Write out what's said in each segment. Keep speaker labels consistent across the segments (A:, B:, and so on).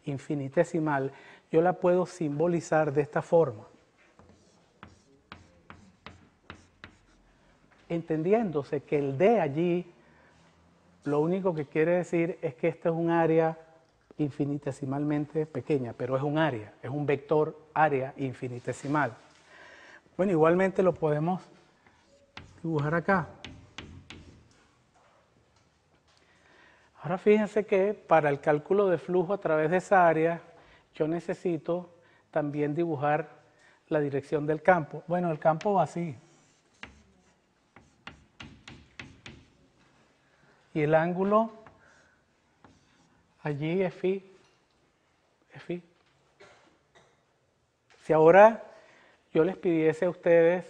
A: infinitesimal, yo la puedo simbolizar de esta forma. Entendiéndose que el D allí, lo único que quiere decir es que esta es un área infinitesimalmente pequeña, pero es un área, es un vector área infinitesimal. Bueno, igualmente lo podemos dibujar acá. Ahora fíjense que para el cálculo de flujo a través de esa área, yo necesito también dibujar la dirección del campo. Bueno, el campo va así. Y el ángulo allí es phi. Es phi. Si ahora yo les pidiese a ustedes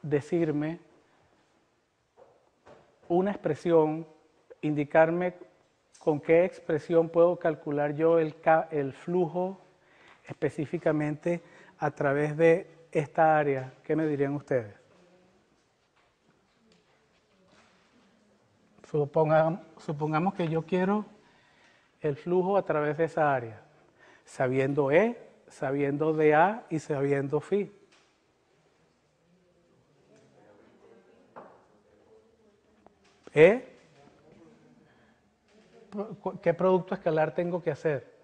A: decirme una expresión, indicarme con qué expresión puedo calcular yo el flujo específicamente a través de esta área, ¿qué me dirían ustedes? Supongamos que yo quiero el flujo a través de esa área, sabiendo E, sabiendo dA y sabiendo phi. ¿E? ¿Qué producto escalar tengo que hacer?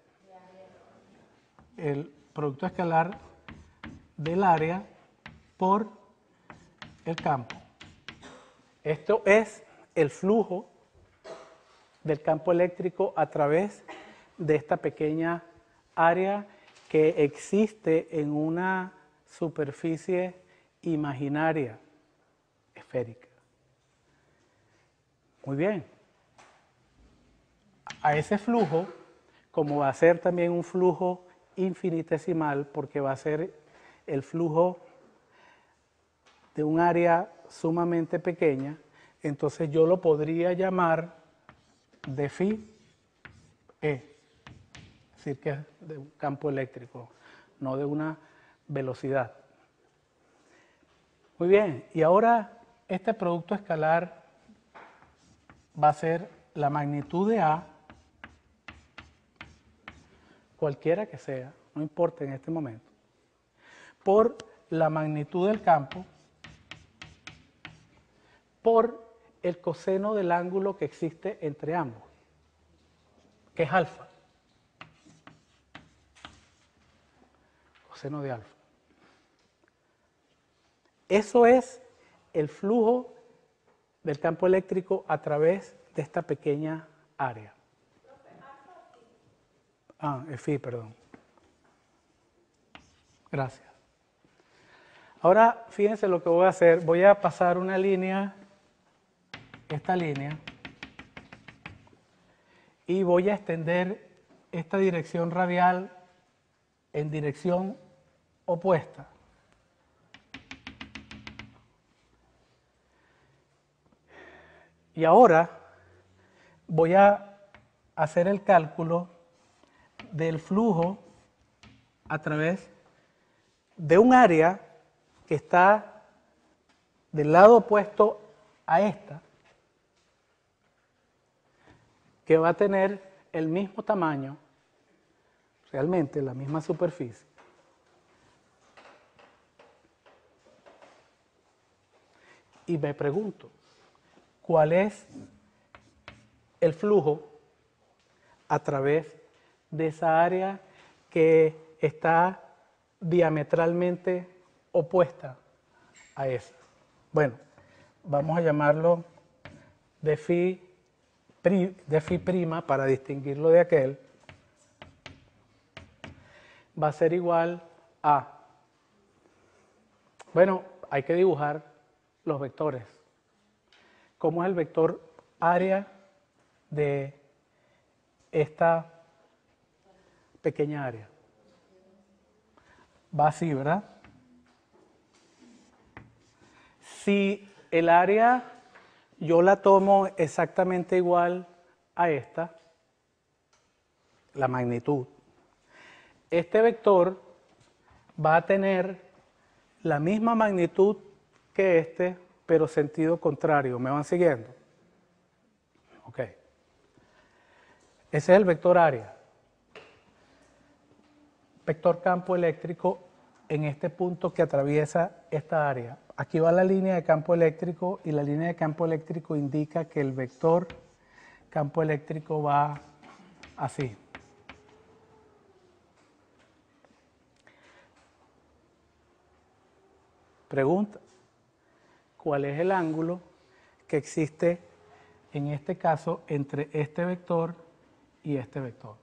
A: El producto escalar del área por el campo. Esto es el flujo del campo eléctrico a través de esta pequeña área que existe en una superficie imaginaria, esférica. Muy bien. A ese flujo, como va a ser también un flujo infinitesimal, porque va a ser el flujo de un área sumamente pequeña, entonces yo lo podría llamar de phi E, es decir, que es de un campo eléctrico, no de una velocidad. Muy bien, y ahora este producto escalar va a ser la magnitud de A, cualquiera que sea, no importa en este momento, por la magnitud del campo, por el coseno del ángulo que existe entre ambos, que es alfa. Coseno de alfa. Eso es el flujo del campo eléctrico a través de esta pequeña área. Es phi, perdón. Gracias. Ahora, fíjense lo que voy a hacer. Voy a pasar una línea, esta línea, y voy a extender esta dirección radial en dirección opuesta. Y ahora voy a hacer el cálculo del flujo a través de un área que está del lado opuesto a esta, que va a tener el mismo tamaño, realmente la misma superficie. Y me pregunto, ¿cuál es el flujo a través de esa área que está diametralmente opuesta a esa? Bueno, vamos a llamarlo de phi prima para distinguirlo de aquel. Va a ser igual a, bueno, hay que dibujar los vectores. ¿Cómo es el vector área de esta pequeña área? Va así, ¿verdad? Si el área yo la tomo exactamente igual a esta, la magnitud, este vector va a tener la misma magnitud que este, pero sentido contrario. ¿Me van siguiendo? Ok. Ese es el vector área. vector campo eléctrico en este punto que atraviesa esta área. Aquí va la línea de campo eléctrico y la línea de campo eléctrico indica que el vector campo eléctrico va así. Pregunta, ¿cuál es el ángulo que existe en este caso entre este vector y este vector?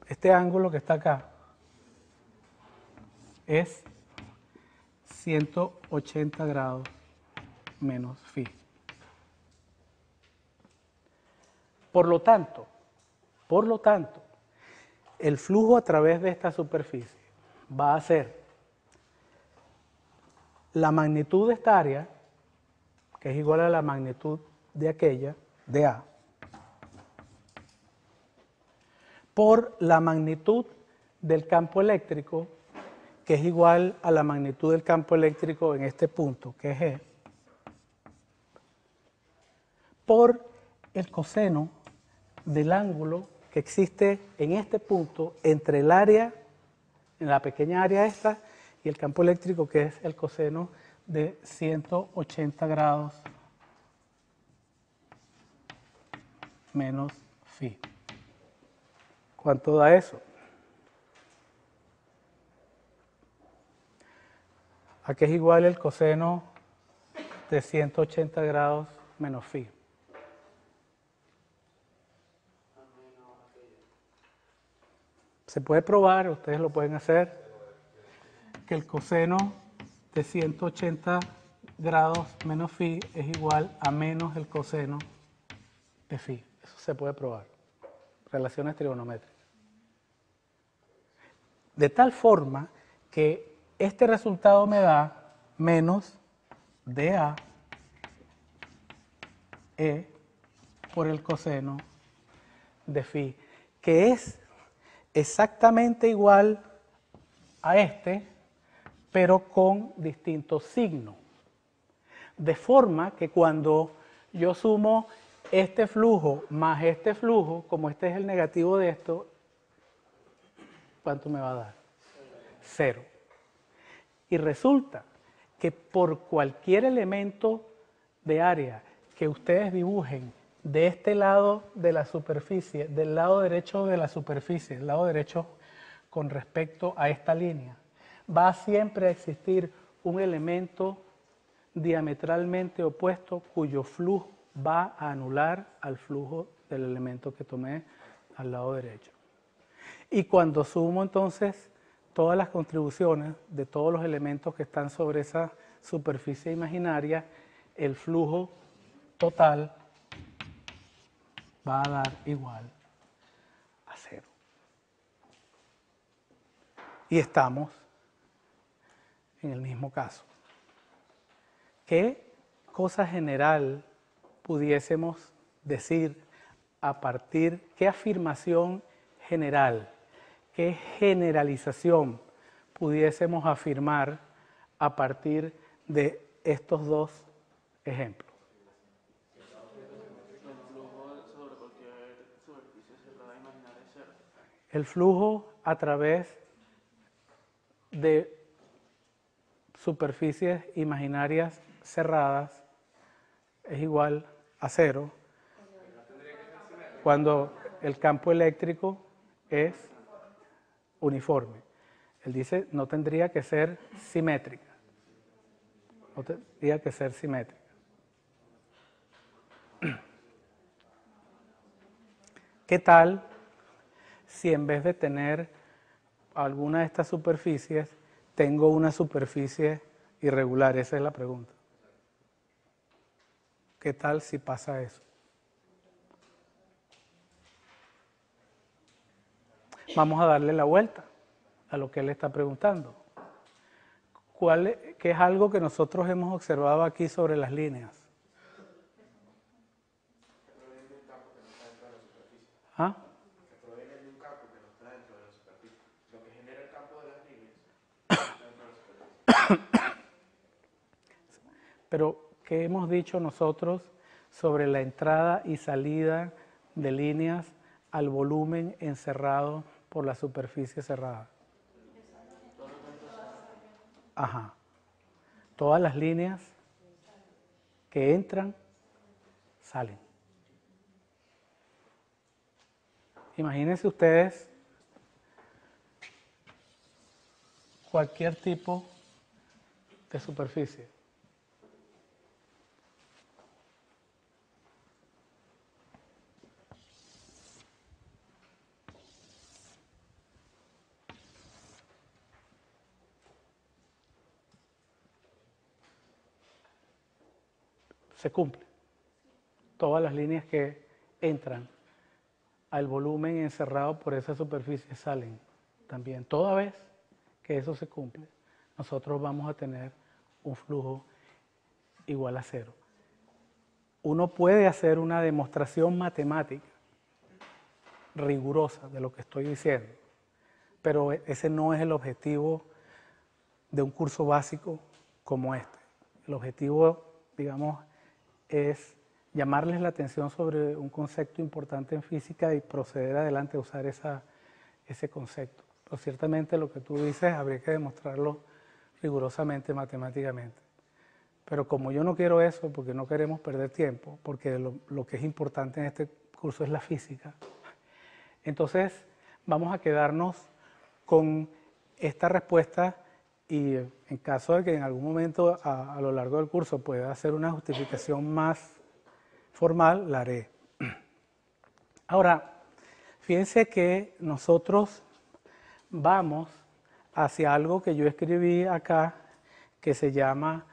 A: Este ángulo que está acá es 180 grados menos phi. Por lo tanto, el flujo a través de esta superficie va a ser la magnitud de esta área, que es igual a la magnitud de aquella, de A, por la magnitud del campo eléctrico, que es igual a la magnitud del campo eléctrico en este punto, que es E, por el coseno del ángulo que existe en este punto entre el área, en la pequeña área esta, y el campo eléctrico, que es el coseno de 180 grados menos phi. ¿Cuánto da eso? ¿A qué es igual el coseno de 180 grados menos phi? Se puede probar, ustedes lo pueden hacer, que el coseno de 180 grados menos phi es igual a menos el coseno de phi. Eso se puede probar. Relaciones trigonométricas. De tal forma que este resultado me da menos dA E por el coseno de phi, que es exactamente igual a este, pero con distinto signo. De forma que cuando yo sumo este flujo más este flujo, como este es el negativo de esto, ¿cuánto me va a dar? 0. Y resulta que por cualquier elemento de área que ustedes dibujen de este lado de la superficie, del lado derecho de la superficie, el lado derecho con respecto a esta línea, va siempre a existir un elemento diametralmente opuesto cuyo flujo va a anular al flujo del elemento que tomé al lado derecho. Y cuando sumo entonces todas las contribuciones de todos los elementos que están sobre esa superficie imaginaria, el flujo total va a dar igual a 0. Y estamos en el mismo caso. ¿Qué cosa general pudiésemos decir a partir, qué afirmación general, qué generalización pudiésemos afirmar a partir de estos dos ejemplos? El flujo a través de superficies imaginarias cerradas es igual a 0 cuando el campo eléctrico es uniforme. Él dice no tendría que ser simétrica. No tendría que ser simétrica. ¿Qué tal si en vez de tener alguna de estas superficies, tengo una superficie irregular? Esa es la pregunta. ¿Qué tal si pasa eso? Vamos a darle la vuelta a lo que él está preguntando. ¿Qué es algo que nosotros hemos observado aquí sobre las líneas? ¿Ah? Pero, ¿qué hemos dicho nosotros sobre la entrada y salida de líneas al volumen encerrado por la superficie cerrada? Ajá. Todas las líneas que entran, salen. Imagínense ustedes cualquier tipo de superficie. Se cumple. Todas las líneas que entran al volumen encerrado por esa superficie salen también. Toda vez que eso se cumple, nosotros vamos a tener un flujo igual a cero. Uno puede hacer una demostración matemática rigurosa de lo que estoy diciendo, pero ese no es el objetivo de un curso básico como este. El objetivo, digamos, es llamarles la atención sobre un concepto importante en física y proceder adelante a usar ese concepto. Pero ciertamente lo que tú dices habría que demostrarlo rigurosamente matemáticamente. Pero como yo no quiero eso, porque no queremos perder tiempo, porque lo que es importante en este curso es la física, entonces vamos a quedarnos con esta respuesta y en caso de que en algún momento a lo largo del curso pueda hacer una justificación más formal, la haré. Ahora, fíjense que nosotros vamos hacia algo que yo escribí acá que se llama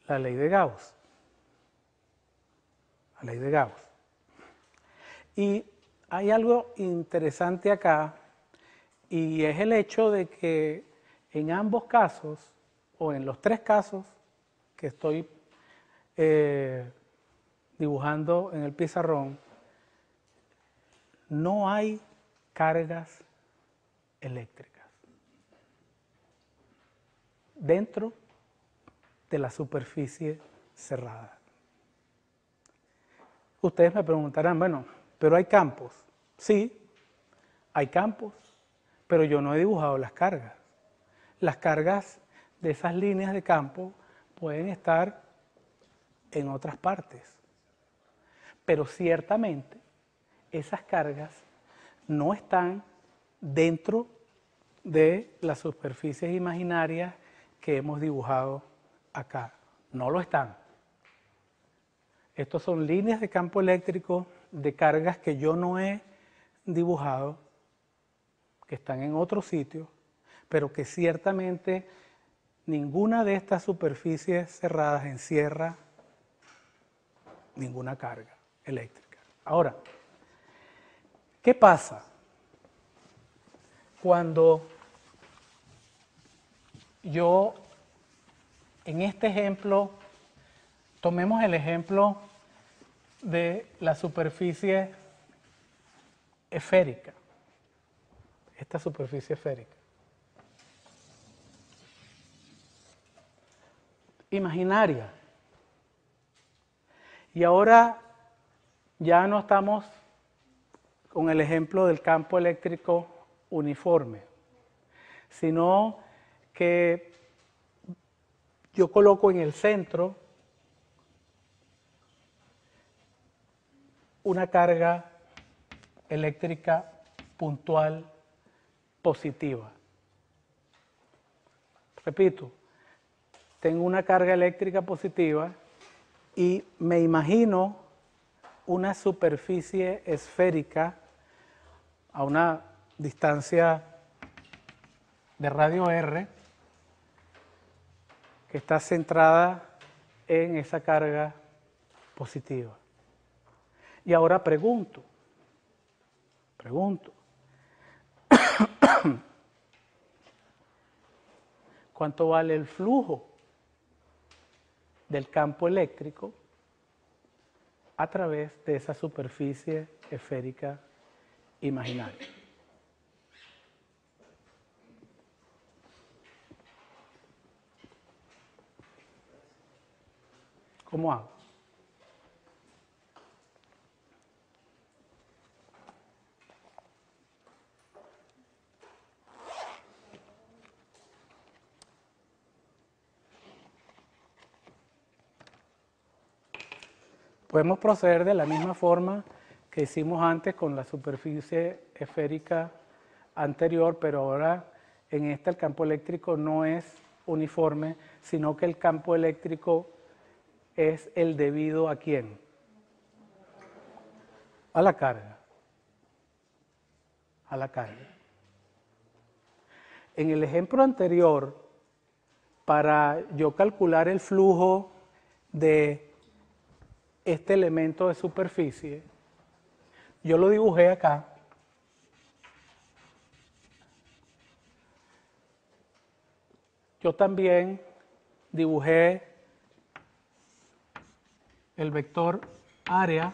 A: la ley de Gauss. La ley de Gauss. Y hay algo interesante acá y es el hecho de que en ambos casos, o en los tres casos que estoy dibujando en el pizarrón, no hay cargas eléctricas dentro de la superficie cerrada. Ustedes me preguntarán, bueno, pero hay campos. Sí, hay campos, pero yo no he dibujado las cargas. Las cargas de esas líneas de campo pueden estar en otras partes, pero ciertamente esas cargas no están dentro de las superficies imaginarias que hemos dibujado acá. No lo están. Estos son líneas de campo eléctrico de cargas que yo no he dibujado, que están en otro sitio, pero que ciertamente ninguna de estas superficies cerradas encierra ninguna carga eléctrica. Ahora, ¿qué pasa cuando yo, en este ejemplo, tomemos el ejemplo de la superficie esférica, esta superficie esférica. Imaginaria. Y ahora ya no estamos con el ejemplo del campo eléctrico uniforme, sino que yo coloco en el centro una carga eléctrica puntual positiva. Repito, tengo una carga eléctrica positiva y me imagino una superficie esférica a una distancia de radio R que está centrada en esa carga positiva. Y ahora pregunto, ¿cuánto vale el flujo del campo eléctrico a través de esa superficie esférica imaginaria? ¿Cómo hago? Podemos proceder de la misma forma que hicimos antes con la superficie esférica anterior, pero ahora en esta el campo eléctrico no es uniforme, sino que el campo eléctrico es el debido ¿a quién? A la carga. A la carga. En el ejemplo anterior, para yo calcular el flujo de este elemento de superficie, yo lo dibujé acá. Yo también dibujé el vector área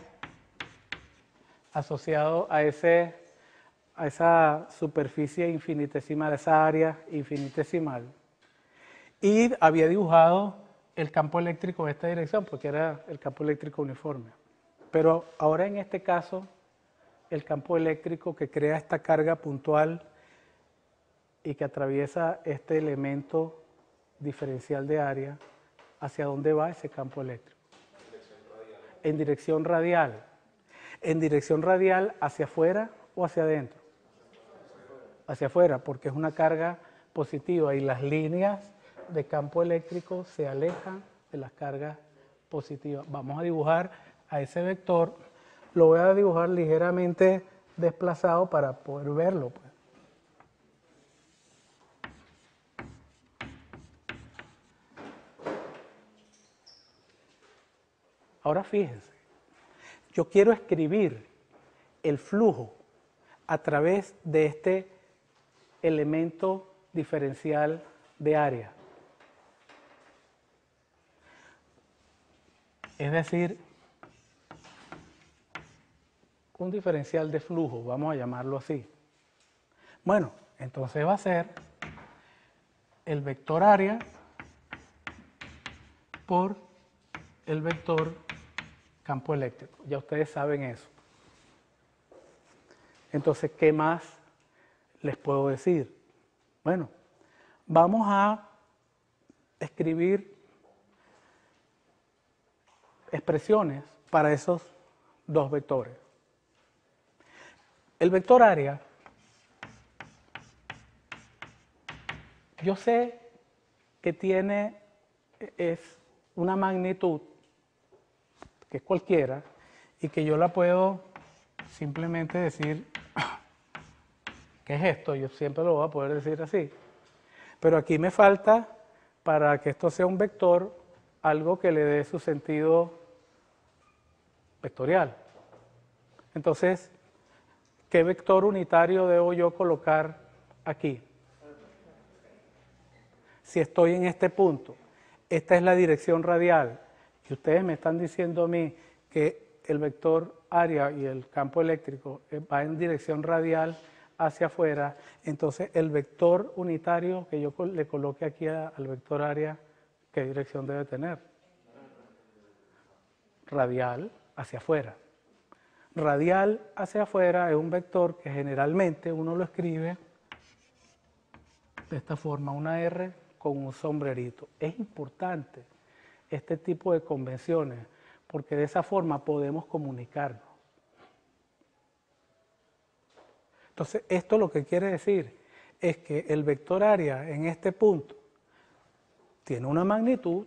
A: asociado a esa superficie infinitesimal, esa área infinitesimal. Y había dibujado el campo eléctrico en esta dirección, porque era el campo eléctrico uniforme. Pero ahora en este caso, el campo eléctrico que crea esta carga puntual y que atraviesa este elemento diferencial de área, ¿hacia dónde va ese campo eléctrico? En dirección radial. En dirección radial, ¿hacia afuera o hacia adentro? Hacia afuera, porque es una carga positiva y las líneas de campo eléctrico se alejan de las cargas positivas. Vamos a dibujar a ese vector, lo voy a dibujar ligeramente desplazado para poder verlo, pues. Ahora fíjense, yo quiero escribir el flujo a través de este elemento diferencial de área. Es decir, un diferencial de flujo, vamos a llamarlo así. Bueno, entonces va a ser el vector área por el vector campo eléctrico. Ya ustedes saben eso. Entonces, ¿qué más les puedo decir? Bueno, vamos a escribir expresiones para esos dos vectores. El vector área, yo sé que es una magnitud, que es cualquiera, y que yo la puedo simplemente decir, ¿qué es esto? Yo siempre lo voy a poder decir así. Pero aquí me falta, para que esto sea un vector, algo que le dé su sentido vectorial. Entonces, ¿qué vector unitario debo yo colocar aquí? Si estoy en este punto, esta es la dirección radial, y ustedes me están diciendo a mí que el vector área y el campo eléctrico va en dirección radial hacia afuera, entonces el vector unitario que yo le coloque aquí al vector área, ¿qué dirección debe tener? Radial hacia afuera. Radial hacia afuera es un vector que generalmente uno lo escribe de esta forma, una R con un sombrerito. Es importante este tipo de convenciones porque de esa forma podemos comunicarnos. Entonces, esto lo que quiere decir es que el vector área en este punto tiene una magnitud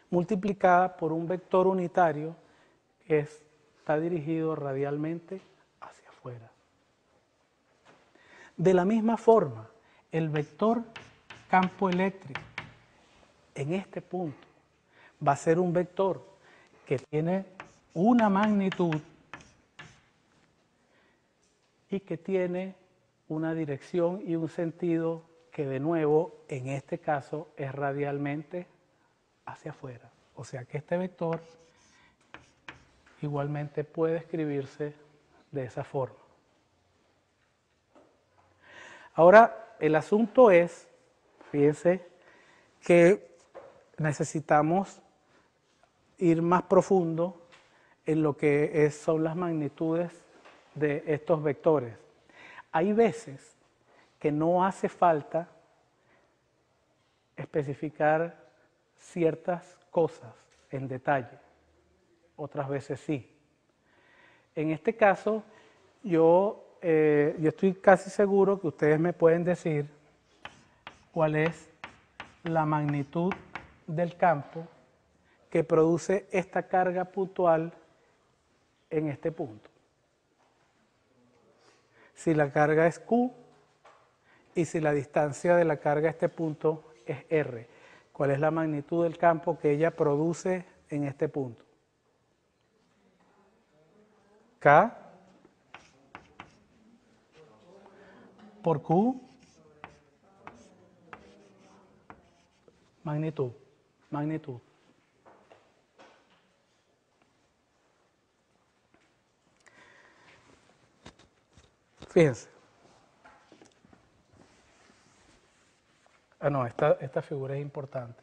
A: multiplicada por un vector unitario que está dirigido radialmente hacia afuera. De la misma forma, el vector campo eléctrico en este punto va a ser un vector que tiene una magnitud y que tiene una dirección y un sentido que de nuevo en este caso es radialmente hacia afuera. O sea que este vector igualmente puede escribirse de esa forma. Ahora, el asunto es, fíjense, que necesitamos ir más profundo en lo que son las magnitudes de estos vectores. Hay veces que no hace falta especificar ciertas cosas en detalle. otras veces sí. En este caso, yo estoy casi seguro que ustedes me pueden decir cuál es la magnitud del campo que produce esta carga puntual en este punto. Si la carga es Q y si la distancia de la carga a este punto es R. ¿Cuál es la magnitud del campo que ella produce en este punto? K por Q, magnitud. Fíjense. No, esta figura es importante.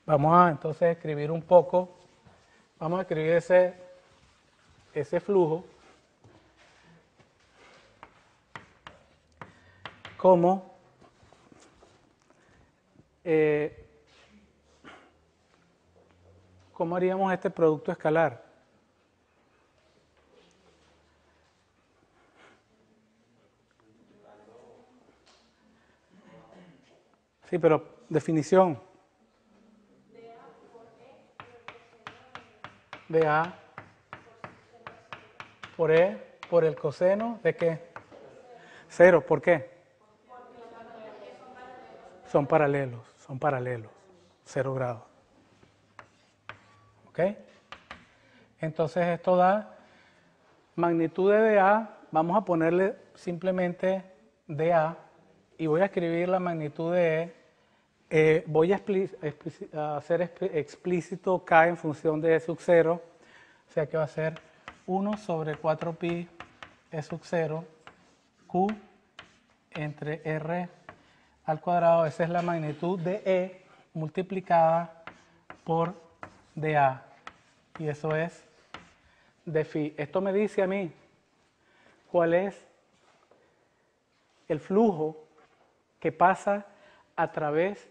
A: Vamos a entonces escribir un poco, vamos a escribir ese flujo como ¿cómo haríamos este producto escalar? Sí, pero definición. De A por E por el coseno de ¿qué? 0. ¿Por qué? Son paralelos. 0 grados. ¿Ok? Entonces esto da magnitud de A, vamos a ponerle simplemente DA y voy a escribir la magnitud de E. Voy a hacer explícito K en función de E sub 0, o sea que va a ser 1 sobre 4pi E sub 0 Q entre R al cuadrado. Esa es la magnitud de E multiplicada por dA. Y eso es de phi. Esto me dice a mí cuál es el flujo que pasa a través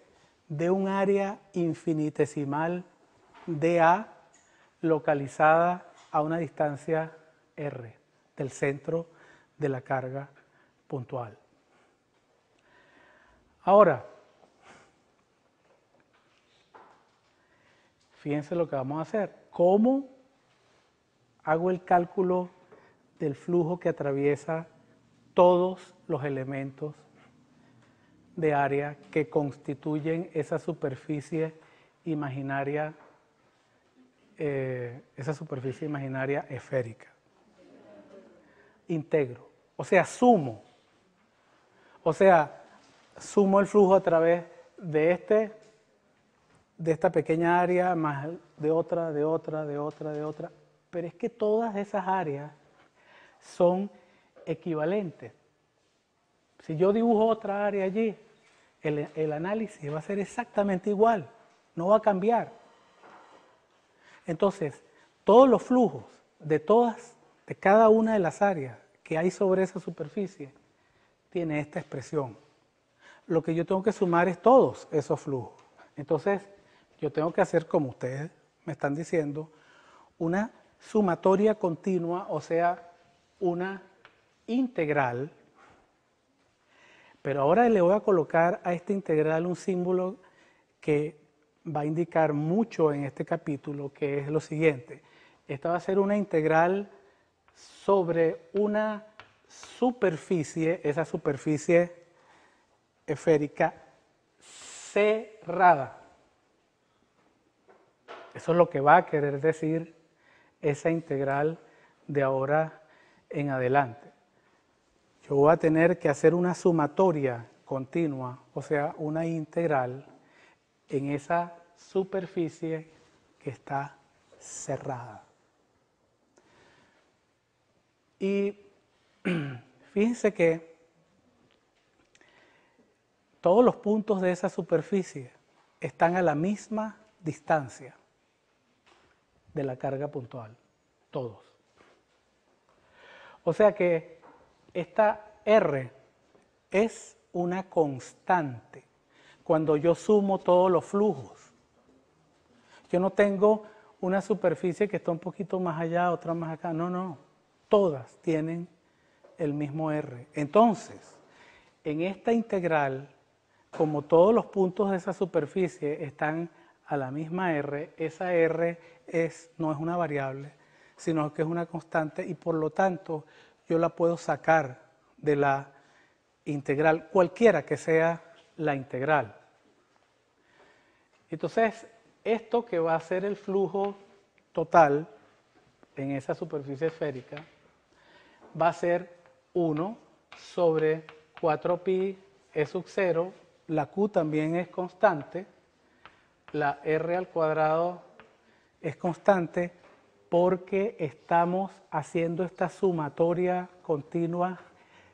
A: de un área infinitesimal dA localizada a una distancia r del centro de la carga puntual. Ahora, fíjense lo que vamos a hacer. ¿Cómo hago el cálculo del flujo que atraviesa todos los elementos de área que constituyen esa superficie imaginaria esférica? Integro, o sea, sumo el flujo a través de esta pequeña área más de otra, pero es que todas esas áreas son equivalentes. Si yo dibujo otra área allí, el análisis va a ser exactamente igual, no va a cambiar. Entonces, todos los flujos de cada una de las áreas que hay sobre esa superficie tiene esta expresión. Lo que yo tengo que sumar es todos esos flujos. Entonces, yo tengo que hacer, como ustedes me están diciendo, una sumatoria continua, o sea, una integral. Pero ahora le voy a colocar a esta integral un símbolo que va a indicar mucho en este capítulo, que es lo siguiente. Esta va a ser una integral sobre una superficie, esa superficie esférica cerrada. Eso es lo que va a querer decir esa integral de ahora en adelante. Yo voy a tener que hacer una sumatoria continua, o sea, una integral en esa superficie que está cerrada. Y fíjense que todos los puntos de esa superficie están a la misma distancia de la carga puntual, todos. O sea que esta R es una constante cuando yo sumo todos los flujos. Yo no tengo una superficie que está un poquito más allá, otra más acá. No, no. Todas tienen el mismo R. Entonces, en esta integral, como todos los puntos de esa superficie están a la misma R, esa R no es una variable, sino que es una constante y por lo tanto yo la puedo sacar de la integral, cualquiera que sea la integral. Entonces, esto que va a ser el flujo total en esa superficie esférica va a ser 1 sobre 4pi e sub 0, la Q también es constante, la R al cuadrado es constante porque estamos haciendo esta sumatoria continua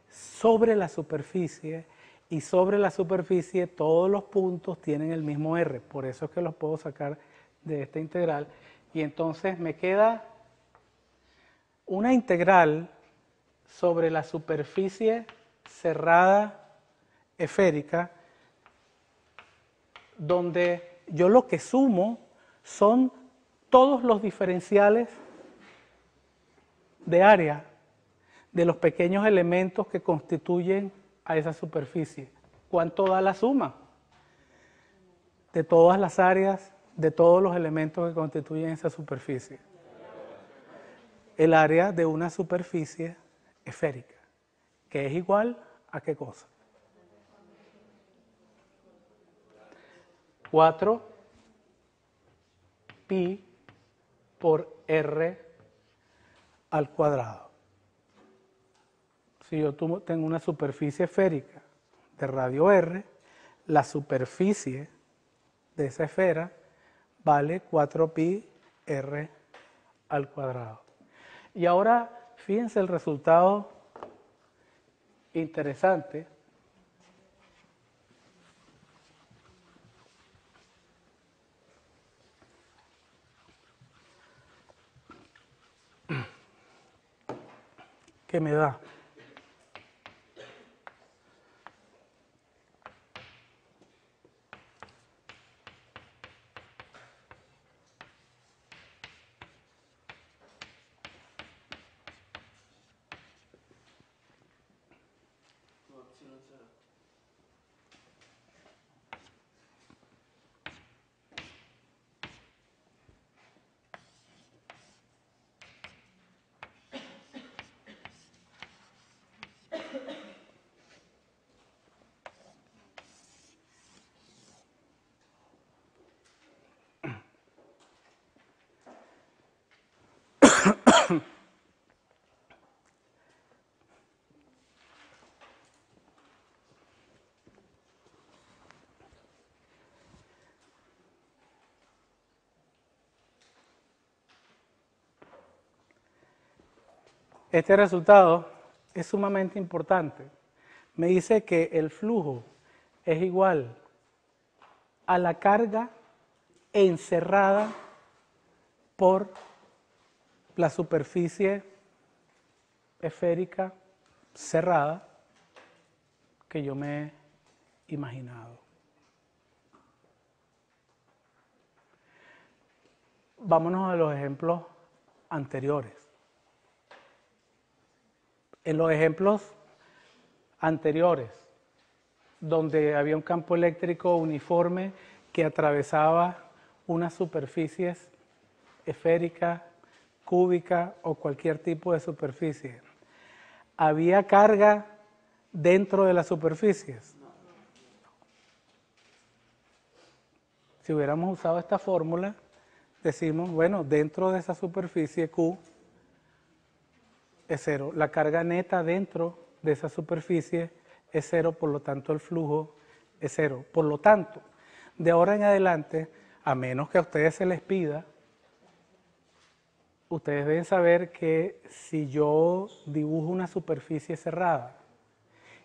A: sobre la superficie y sobre la superficie todos los puntos tienen el mismo R, por eso es que los puedo sacar de esta integral y entonces me queda una integral sobre la superficie cerrada esférica donde yo lo que sumo son todos los diferenciales de área de los pequeños elementos que constituyen a esa superficie. ¿Cuánto da la suma? De todas las áreas, de todos los elementos que constituyen esa superficie. El área de una superficie esférica, que es igual a ¿qué cosa? 4pi por r al cuadrado. Si yo tengo una superficie esférica de radio r, la superficie de esa esfera vale 4pi r al cuadrado. Y ahora fíjense el resultado interesante. Que me da. Este resultado es sumamente importante. Me dice que el flujo es igual a la carga encerrada por la superficie esférica cerrada que yo me he imaginado. Vámonos a los ejemplos anteriores. En los ejemplos anteriores, donde había un campo eléctrico uniforme que atravesaba unas superficies esféricas, cúbicas o cualquier tipo de superficie, ¿había carga dentro de las superficies? Si hubiéramos usado esta fórmula, decimos, bueno, dentro de esa superficie Q es cero. La carga neta dentro de esa superficie es cero, por lo tanto el flujo es cero. Por lo tanto, de ahora en adelante, a menos que a ustedes se les pida, ustedes deben saber que si yo dibujo una superficie cerrada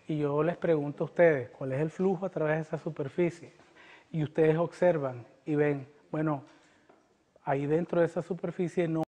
A: y yo les pregunto a ustedes cuál es el flujo a través de esa superficie y ustedes observan y ven, bueno, ahí dentro de esa superficie no